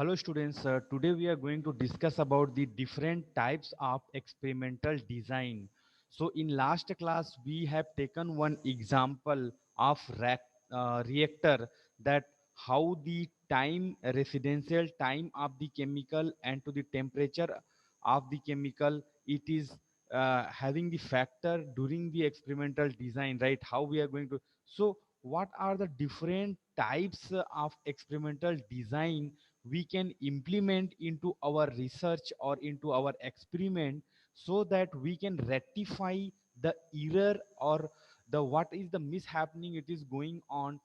Hello students, today we are going to discuss about the different types of experimental design. So in last class we have taken one example of reactor, that how the time residential time of the chemical and to the temperature of the chemical, it is having the factor during the experimental design, right? How we are going to, so what are the different types of experimental design we can implement into our research or into our experiment, so that we can rectify the error or the what is the mishappening it is going on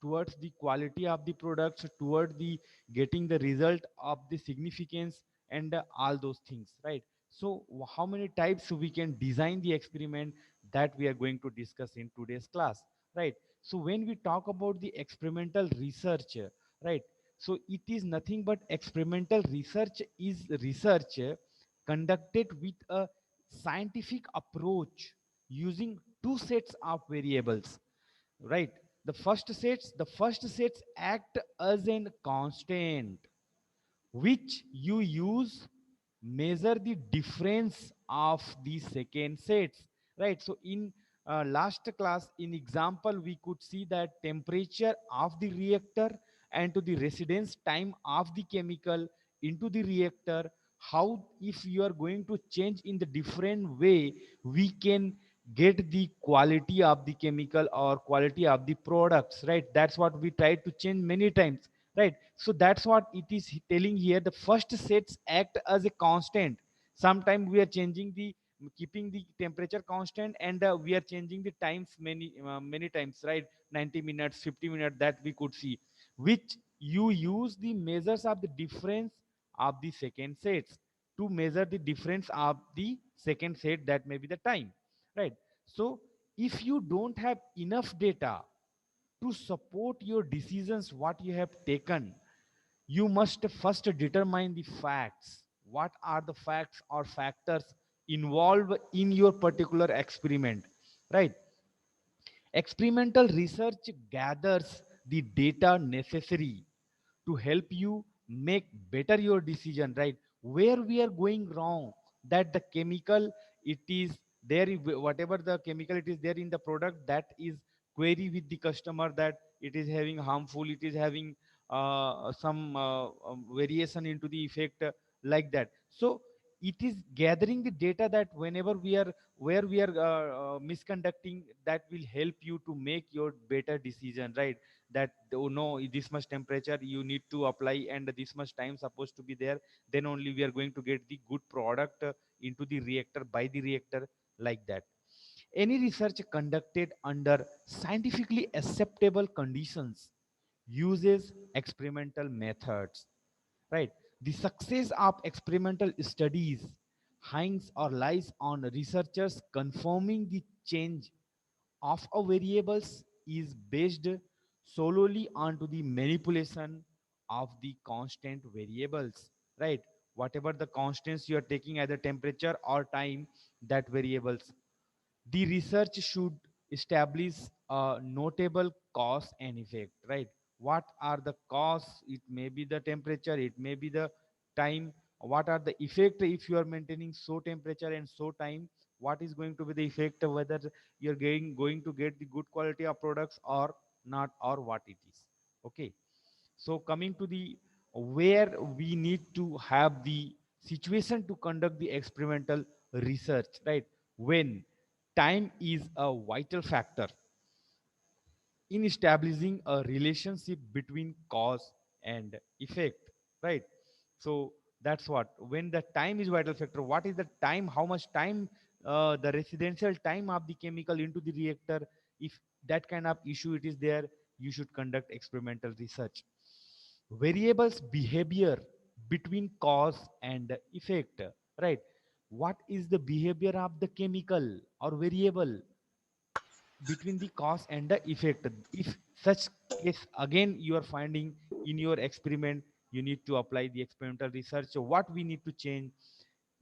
towards the quality of the products, toward the getting the result of the significance, and all those things, right? So how many types we can design the experiment, that we are going to discuss in today's class, right? So when we talk about the experimental research, right, so it is nothing but experimental research is research conducted with a scientific approach using two sets of variables, right? The first sets act as an constant which you use measure the difference of the second sets, right? So in last class in example we could see that temperature of the reactor and to the residence time of the chemical into the reactor, how if you are going to change in the different way, we can get the quality of the chemical or quality of the products, right? That's what we try to change many times, right? So that's what it is telling here. The first sets act as a constant. Sometimes we are changing the, keeping the temperature constant, and we are changing the times many times, right? 90 minutes, 50 minutes, that we could see, which you use the measures of the difference of the second sets to measure the difference of the second set, that may be the time, right? So if you don't have enough data to support your decisions what you have taken, you must first determine the facts. What are the facts or factors involved in your particular experiment, right? Experimental research gathers the data necessary to help you make better your decision, right? Where we are going wrong, that the chemical it is there, whatever the chemical it is there in the product, that is query with the customer, that it is having harmful, it is having some variation into the effect, like that. So it is gathering the data, that whenever we are, where we are misconducting, that will help you to make your better decision, right? That, oh no, this much temperature you need to apply and this much time supposed to be there, then only we are going to get the good product into the reactor, by the reactor, like that. Any research conducted under scientifically acceptable conditions uses experimental methods, right? The success of experimental studies hangs or lies on researchers confirming the change of a variables is based solely onto the manipulation of the constant variables, right? Whatever the constants you are taking, either temperature or time, that variables, the research should establish a notable cause and effect, right? What are the cause? It may be the temperature, it may be the time. What are the effect if you are maintaining so temperature and so time? What is going to be the effect, whether you're going to get the good quality of products or not, or what it is, okay? So coming to the, where we need to have the situation to conduct the experimental research, right? When time is a vital factor in establishing a relationship between cause and effect, right? So that's what, when the time is vital factor, what is the time, how much time, the residential time of the chemical into the reactor, if that kind of issue it is there, you should conduct experimental research. Variables behavior between cause and effect, right? What is the behavior of the chemical or variable between the cause and the effect? If such case again you are finding in your experiment, you need to apply the experimental research. So what we need to change,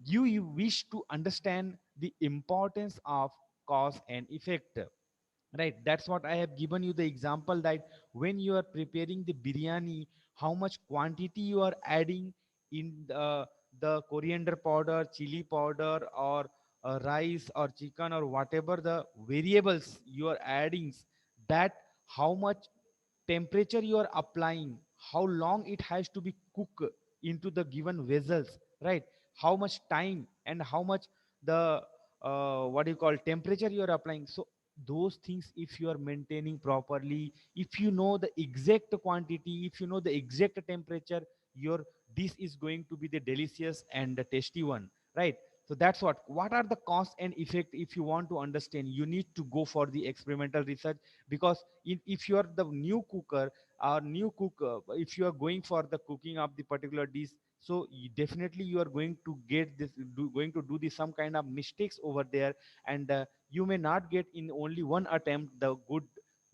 you wish to understand the importance of cause and effect, right? That's what I have given you the example, that when you are preparing the biryani, how much quantity you are adding in the coriander powder, chili powder, or rice or chicken or whatever the variables you are adding, that how much temperature you are applying, how long it has to be cooked into the given vessels, right? How much time and how much the what do you call temperature you are applying. So those things, if you are maintaining properly, if you know the exact quantity, if you know the exact temperature, your dish is going to be the delicious and the tasty one, right? So that's what are the cost and effect. If you want to understand, you need to go for the experimental research. Because if you are the new cooker or new cook, if you are going for the cooking of the particular dish, so definitely you are going to get this going to do the some kind of mistakes over there. And you may not get in only one attempt the good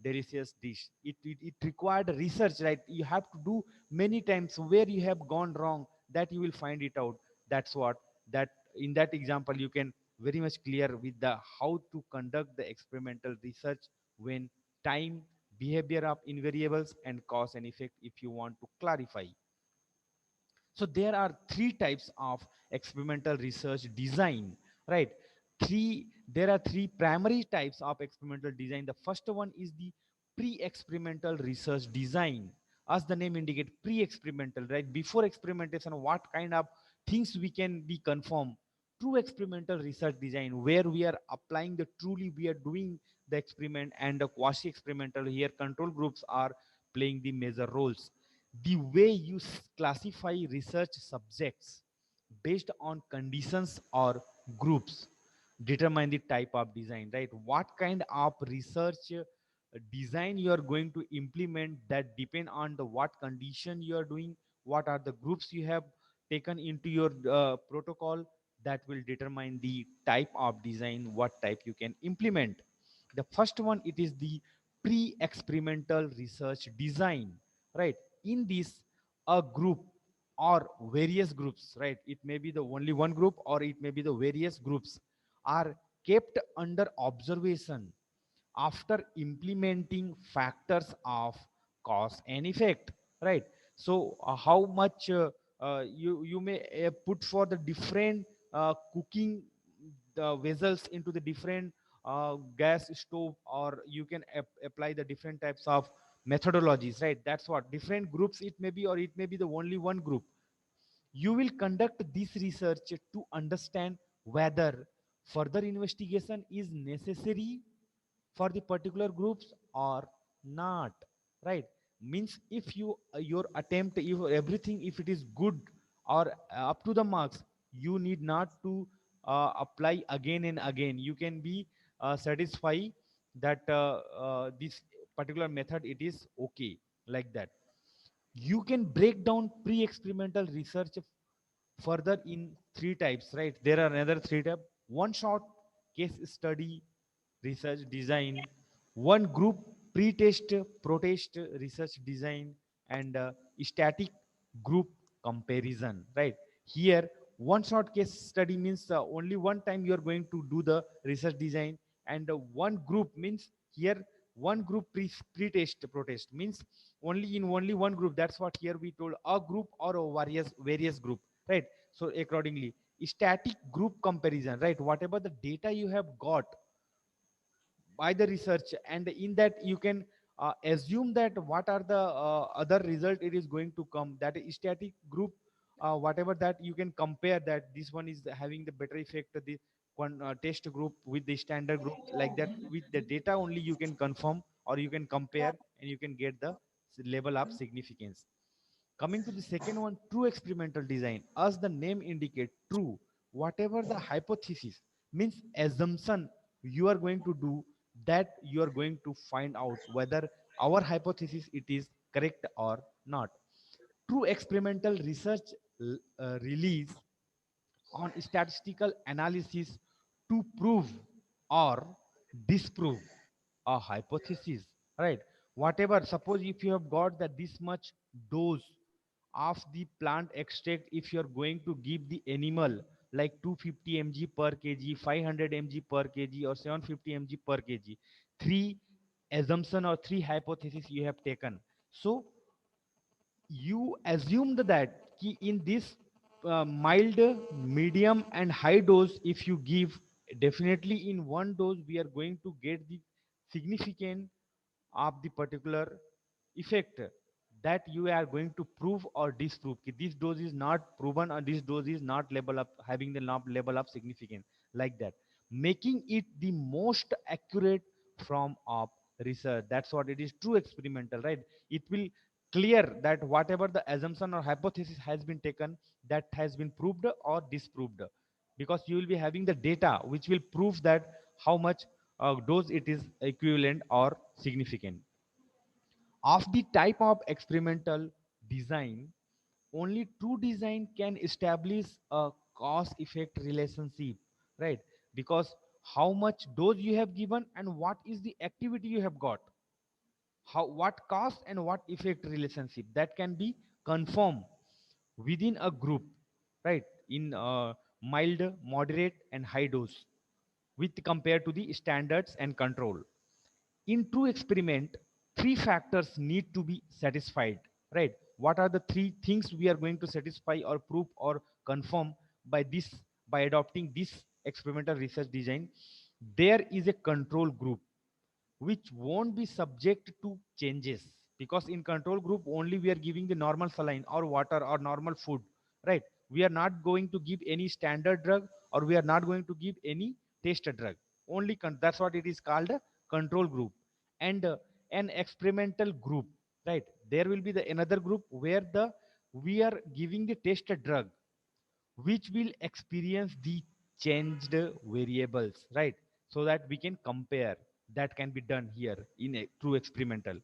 delicious dish. It required research, right? You have to do many times where you have gone wrong, that you will find it out. That's what that in that example you can very much clear with the how to conduct the experimental research, when time, behavior of invariables, and cause and effect, if you want to clarify. So there are three types of experimental research design, right? There are three primary types of experimental design. The first one is the pre-experimental research design. As the name indicate, pre-experimental, right? Before experimentation, what kind of things we can be confirmed. True experimental research design, where we are applying the truly we are doing the experiment, and the quasi experimental, here control groups are playing the major roles. The way you classify research subjects based on conditions or groups determine the type of design, right? What kind of research design you are going to implement, that depend on the what condition you are doing, what are the groups you have taken into your protocol, that will determine the type of design, what type you can implement. The first one, it is the pre-experimental research design, right? In this, a group or various groups, right? It may be the only one group or it may be the various groups, are kept under observation after implementing factors of cause and effect, right? So how much you may put for the different cooking the vessels into the different gas stove, or you can apply the different types of methodologies, right? That's what different groups it may be, or it may be the only one group. You will conduct this research to understand whether further investigation is necessary for the particular groups or not, right? Means if you your attempt, if everything, if it is good or up to the marks, you need not to apply again and again. You can be satisfied that this particular method it is okay, like that. You can break down pre-experimental research further in three types, right? There are another three types: one shot case study research design, one group pre-test protest research design, and static group comparison, right? Here, one shot case study means only one time you are going to do the research design, and one group means here one group pre-test protest means only in only one group. That's what here we told, a group or a various group, right? So accordingly, static group comparison, right? Whatever the data you have got by the research, and in that you can assume that what are the other result it is going to come, that is static group, whatever that you can compare, that this one is having the better effect, the one test group with the standard group, like that with the data only you can confirm, or you can compare, and you can get the level of significance. Coming to the second one, true experimental design. As the name indicate, true. Whatever the hypothesis means assumption you are going to do, that you are going to find out whether our hypothesis it is correct or not. True experimental research release on statistical analysis to prove or disprove a hypothesis, right? Whatever, suppose if you have got that this much dose of the plant extract, if you are going to give the animal, like 250 mg per kg, 500 mg per kg, or 750 mg per kg, three assumption or three hypotheses you have taken. So you assumed that in this mild, medium, and high dose, if you give, definitely in one dose we are going to get the significant of the particular effect that you are going to prove or disprove. This dose is not proven or this dose is not level up, having the level of significance, like that, making it the most accurate from of research. That's what it is, true experimental, right? It will clear that whatever the assumption or hypothesis has been taken, that has been proved or disproved, because you will be having the data which will prove that how much dose it is equivalent or significant. Of the type of experimental design, only true design can establish a cause effect relationship, right? Because how much dose you have given and what is the activity you have got, how, what cause and what effect relationship, that can be confirmed within a group, right? In mild, moderate, and high dose, with compared to the standards and control. In true experiment, three factors need to be satisfied, right? What are the three things we are going to satisfy or prove or confirm by this, by adopting this experimental research design? There is a control group which won't be subject to changes, because in control group only we are giving the normal saline or water or normal food, right? We are not going to give any standard drug, or we are not going to give any tested drug. Only that's what it is called, a control group. And an experimental group, right? There will be the another group where the we are giving the tested drug, which will experience the changed variables, right? So that we can compare. That can be done here in a true experimental,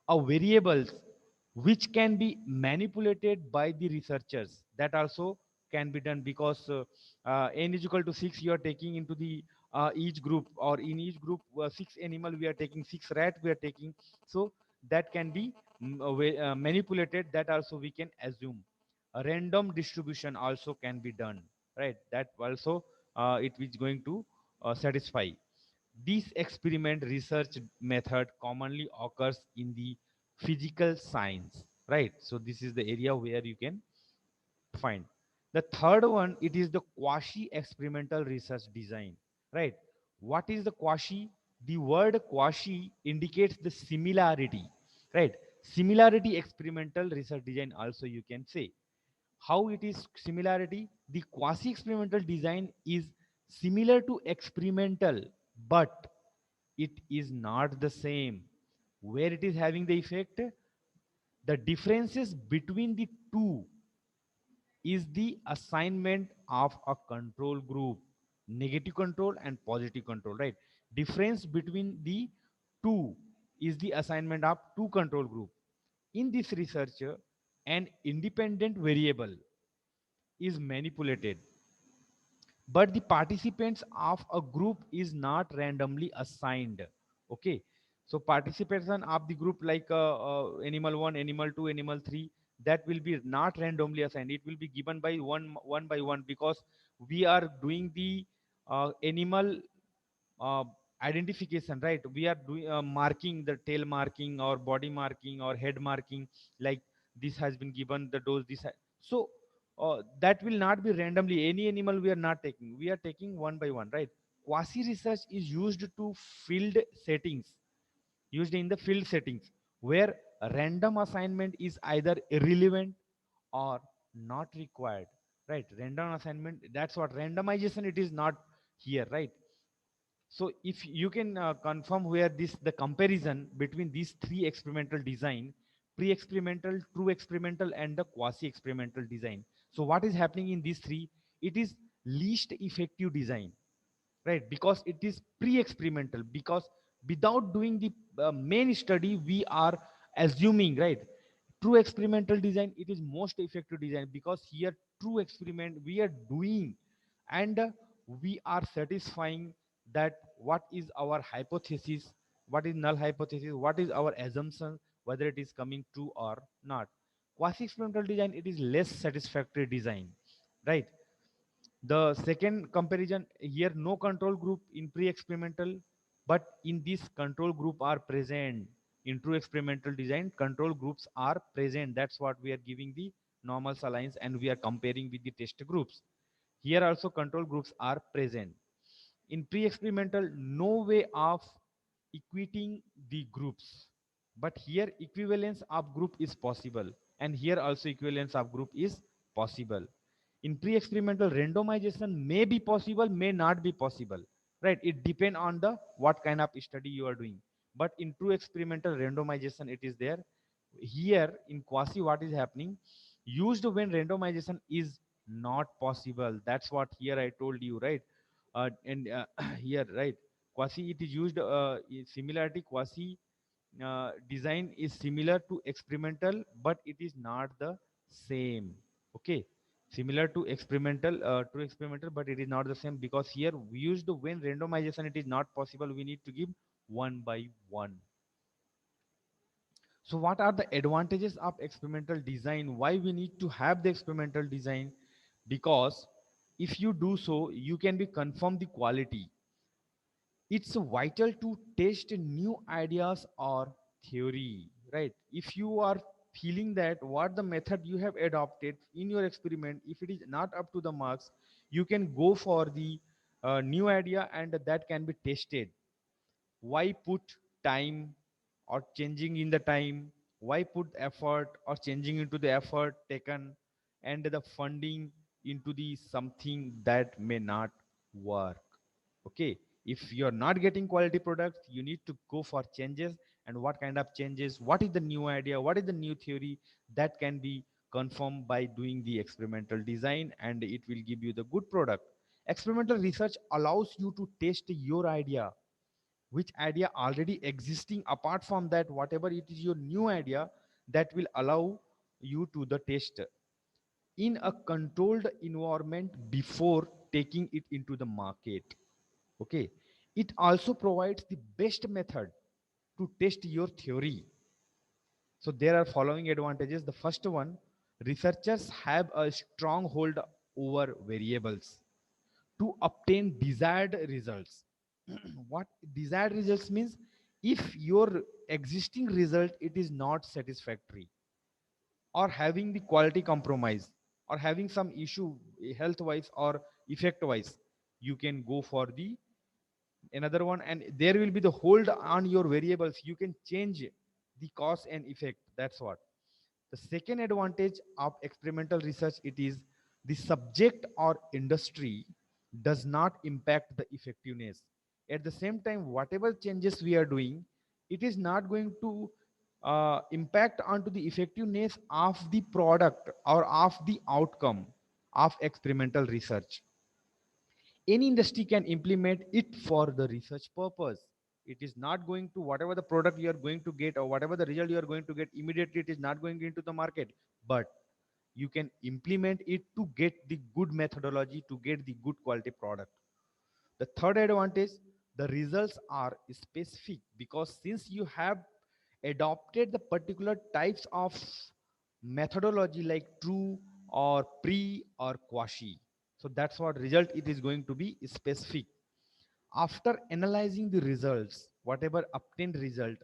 a variables which can be manipulated by the researchers, that also can be done, because n is equal to 6 you are taking into the each group, or in each group 6 animal we are taking, 6 rat we are taking. So that can be manipulated, that also we can assume. A random distribution also can be done, right? That also it is going to satisfy. This experiment research method commonly occurs in the physical science, right? So this is the area where you can find. The third one, it is the quasi experimental research design, right? What is the quasi? The word quasi indicates the similarity, right? Similarity experimental research design also you can say. How it is similarity? The quasi experimental design is similar to experimental, but it is not the same. Where it is having the effect, the differences between the two is the assignment of a control group, negative control and positive control, right? Difference between the two is the assignment of two control group. In this research, an independent variable is manipulated, but the participants of a group is not randomly assigned. Okay, so participation of the group, like animal 1, animal 2, animal 3, that will be not randomly assigned, it will be given by one by one, because we are doing the animal uh, identification, right? We are doing marking, the tail marking or body marking or head marking, like this has been given the dose, so that will not be randomly any animal we are not taking, we are taking one by one, right? Quasi research is used in the field settings, where random assignment is either irrelevant or not required, right? Random assignment, that's what randomization, it is not here, right? So if you can confirm where this, the comparison between these three experimental design, pre-experimental, true experimental, and the quasi-experimental design. So what is happening in these three? It is least effective design, right? Because it is pre-experimental, because without doing the main study, we are assuming, right? True experimental design, it is most effective design, because here true experiment we are doing, and we are satisfying that what is our hypothesis, what is null hypothesis, what is our assumption, whether it is coming true or not. Quasi experimental design, it is less satisfactory design, right? The second comparison here, no control group in pre-experimental, but in this control group are present. In true experimental design, control groups are present. That's what we are giving the normal salines, and we are comparing with the test groups. Here also control groups are present. In pre-experimental, no way of equating the groups, but here equivalence of group is possible, and here also equivalence of group is possible. In pre-experimental, randomization may be possible, may not be possible, right? It depend on the what kind of study you are doing. But in true experimental, randomization it is there. Here in quasi, what is happening, used when randomization is not possible. That's what here I told you, right? And here, right, quasi it is used, similarity quasi design is similar to experimental, but it is not the same. Okay, similar to experimental, to experimental, but it is not the same, because here we used when randomization it is not possible, we need to give one by one. So what are the advantages of experimental design? Why we need to have the experimental design? Because if you do so, you can be confirm the quality. It's vital to test new ideas or theory, right? If you are feeling that what the method you have adopted in your experiment, if it is not up to the marks, you can go for the new idea, and that can be tested. Why put time or changing in the time? Why put effort or changing into the effort taken, and the funding into the something that may not work? Okay, if you're not getting quality products, you need to go for changes. And what kind of changes, what is the new idea, what is the new theory, that can be confirmed by doing the experimental design, and it will give you the good product. Experimental research allows you to test your idea, which idea already existing. Apart from that, whatever it is your new idea, that will allow you to the test in a controlled environment before taking it into the market. Okay, it also provides the best method to test your theory. So there are following advantages. The first one, researchers have a strong hold over variables to obtain desired results. What desired results means, if your existing result it is not satisfactory, or having the quality compromise, or having some issue health wise or effect wise, you can go for the another one, and there will be the hold on your variables, you can change the cause and effect. That's what. The second advantage of experimental research, it is the subject or industry does not impact the effectiveness. At the same time, whatever changes we are doing, it is not going to impact onto the effectiveness of the product or of the outcome of experimental research. Any industry can implement it for the research purpose. It is not going to, whatever the product you are going to get or whatever the result you are going to get immediately, it is not going into the market, but you can implement it to get the good methodology, to get the good quality product. The third advantage, the results are specific, because since you have adopted the particular types of methodology like true or pre or quasi, so that's what result it is going to be specific. After analyzing the results, whatever obtained result,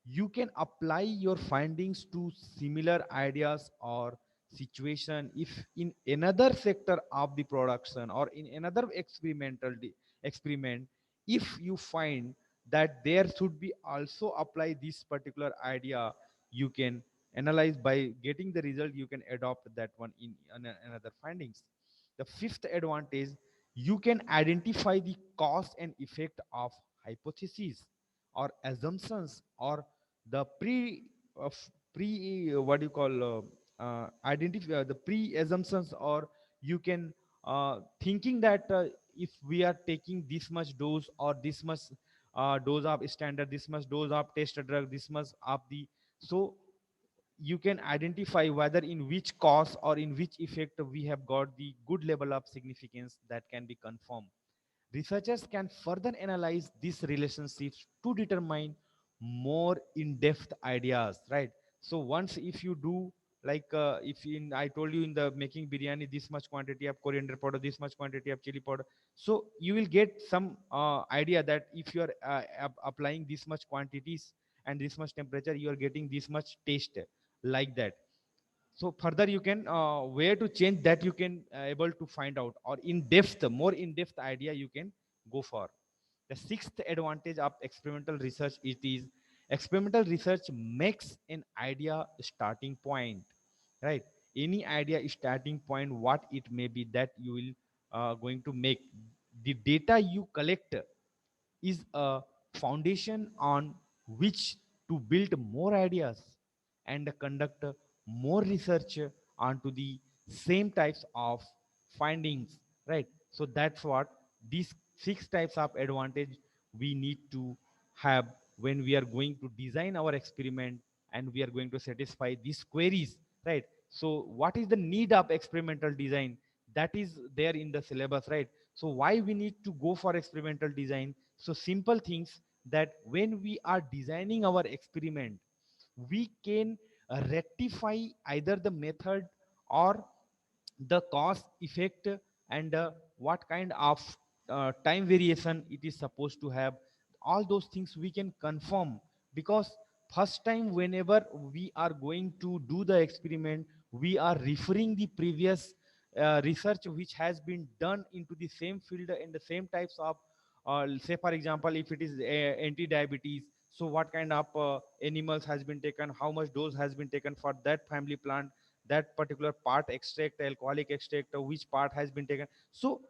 you can apply your findings to similar ideas or situation. If in another sector of the production or in another experiment, if you find that there should be also apply this particular idea, you can analyze by getting the result, you can adopt that one in another findings. The fifth advantage, you can identify the cause and effect of hypotheses or assumptions, or the pre what do you call identify the pre assumptions, or you can thinking that if we are taking this much dose or this much dose of standard, this much dose of test drug, this much of the, so you can identify whether in which cause or in which effect we have got the good level of significance, that can be confirmed. Researchers can further analyze these relationships to determine more in-depth ideas, right? So once if you do Like if in I told you in the making biryani, this much quantity of coriander powder, this much quantity of chili powder, so you will get some idea that if you are applying this much quantities and this much temperature, you are getting this much taste, like that. So further you can where to change that, you can able to find out, or in depth, more in depth idea you can go for. The sixth advantage of experimental research, it is experimental research makes an idea starting point, right? Any idea starting point, what it may be, that you will going to make. The data you collect is a foundation on which to build more ideas and conduct more research onto the same types of findings, right? So that's what these six types of advantage we need to have when we are going to design our experiment and we are going to satisfy these queries, right? So what is the need of experimental design? That is there in the syllabus, right? So why we need to go for experimental design? So simple things, that when we are designing our experiment, we can rectify either the method or the cause effect, and what kind of time variation it is supposed to have. All those things we can confirm, because first time whenever we are going to do the experiment, we are referring the previous research which has been done into the same field and the same types of say for example, if it is anti-diabetes, so what kind of animals has been taken, how much dose has been taken for that family plant, that particular part extract, alcoholic extract, which part has been taken. So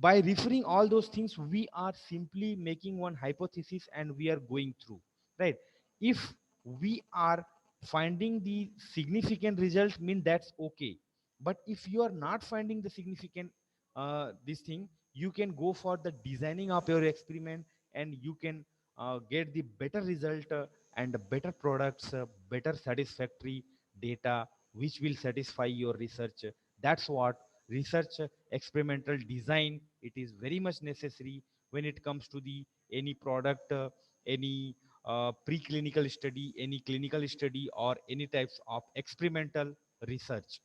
by referring all those things, we are simply making one hypothesis and we are going through, right? If we are finding the significant result, mean that's okay. But if you are not finding the significant this thing, you can go for the designing of your experiment, and you can get the better result and better products, better satisfactory data, which will satisfy your research. That's what research experimental design, it is very much necessary when it comes to the any product, any preclinical study, any clinical study, or any types of experimental research.